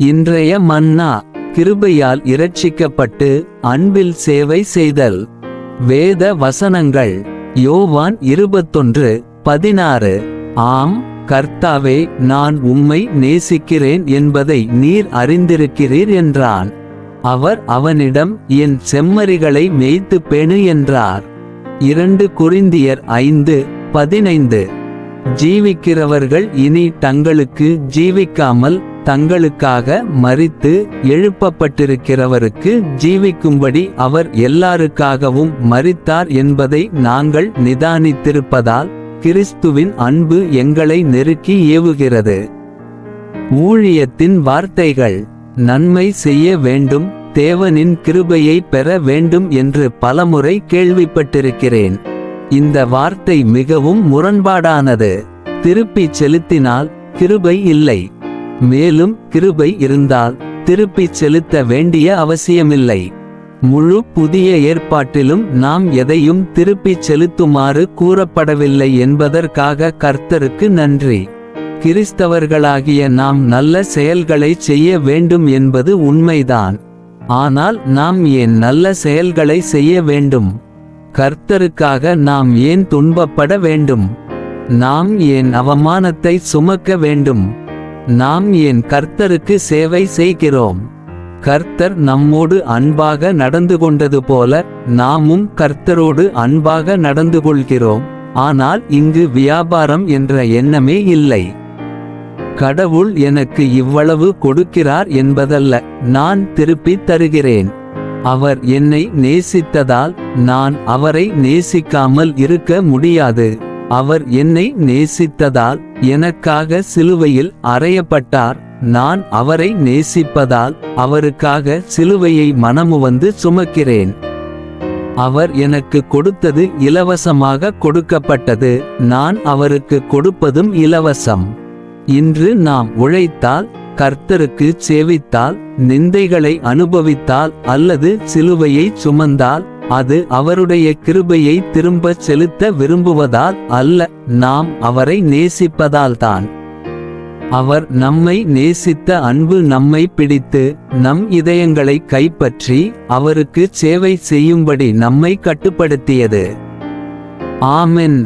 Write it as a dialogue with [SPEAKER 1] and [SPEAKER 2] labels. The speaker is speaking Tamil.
[SPEAKER 1] இன்றைய மன்னா. கிருபையால் இரட்சிக்கப்பட்டு அன்பில் சேவை செய்தல். வேத வசனங்கள். யோவான் 21:16. ஆம் கர்த்தாவே, நான் உம்மை நேசிக்கிறேன் என்பதை நீர் அறிந்திருக்கிறீர் என்றான். அவர் அவனிடம், என் செம்மறிகளை மேய்த்து பேணு என்றார். 2 கொரிந்தியர் 5:15. ஜீவிக்கிறவர்கள் இனி தங்களுக்கு ஜீவிக்காமல் தங்களுக்காக மரித்து எழுப்பப்பட்டிருக்கிறவருக்கு ஜீவிக்கும்படி அவர் எல்லாருக்காகவும் மரித்தார் என்பதை நாங்கள் நிதானித்திருப்பதால் கிறிஸ்துவின் அன்பு எங்களை நெருக்கி ஏவுகிறது. ஊழியத்தின் வார்த்தைகள். நன்மை செய்ய வேண்டும், தேவனின் கிருபையை பெற வேண்டும் என்று பலமுறை கேள்விப்பட்டிருக்கிறேன். இந்த வார்த்தை மிகவும் முரண்பாடானது. திருப்பிச் செலுத்தினால் கிருபை இல்லை. மேலும் கிருபை இருந்தால் திருப்பிச் செலுத்த வேண்டிய அவசியமில்லை. முழு புதிய ஏற்பாட்டிலும் நாம் எதையும் திருப்பிச் செலுத்துமாறு கூறப்படவில்லை என்பதற்காக கர்த்தருக்கு நன்றி. கிறிஸ்தவர்களாகிய நாம் நல்ல செயல்களை செய்ய வேண்டும் என்பது உண்மைதான். ஆனால் நாம் ஏன் நல்ல செயல்களை செய்ய வேண்டும்? கர்த்தருக்காக நாம் ஏன் துன்பப்பட வேண்டும்? நாம் ஏன் அவமானத்தை சுமக்க வேண்டும்? நாம் ஏன் கர்த்தருக்கு சேவை செய்கிறோம்? கர்த்தர் நம்மோடு அன்பாக நடந்து கொண்டது போல நாமும் கர்த்தரோடு அன்பாக நடந்து கொள்கிறோம். ஆனால் இங்கு வியாபாரம் என்ற எண்ணமே இல்லை. கடவுள் எனக்கு இவ்வளவு கொடுக்கிறார் என்பதல்ல, நான் திருப்பித் தருகிறேன். அவர் என்னை நேசித்ததால் நான் அவரை நேசிக்காமல் இருக்க முடியாது. அவர் என்னை நேசித்ததால் எனக்காக சிலுவையில் அறையப்பட்டார். நான் அவரை நேசிப்பதால் அவருக்காக சிலுவையை மனமுவந்து சுமக்கிறேன். அவர் எனக்கு கொடுத்தது இலவசமாக கொடுக்கப்பட்டது. நான் அவருக்கு கொடுப்பதும் இலவசம். இன்று நாம் உழைத்தால், கர்த்தருக்கு சேவித்தால், நிந்தைகளை அனுபவித்தால் அல்லது சிலுவையை சுமந்தால் அது அவருடைய கிருபையை திரும்பச் செலுத்த விரும்புவதால் அல்ல, நாம் அவரை நேசிப்பதால்தான். அவர் நம்மை நேசித்த அன்பு நம்மை பிடித்து நம் இதயங்களை கைப்பற்றி அவருக்கு சேவை செய்யும்படி நம்மை கட்டுப்படுத்தியது. ஆமென்.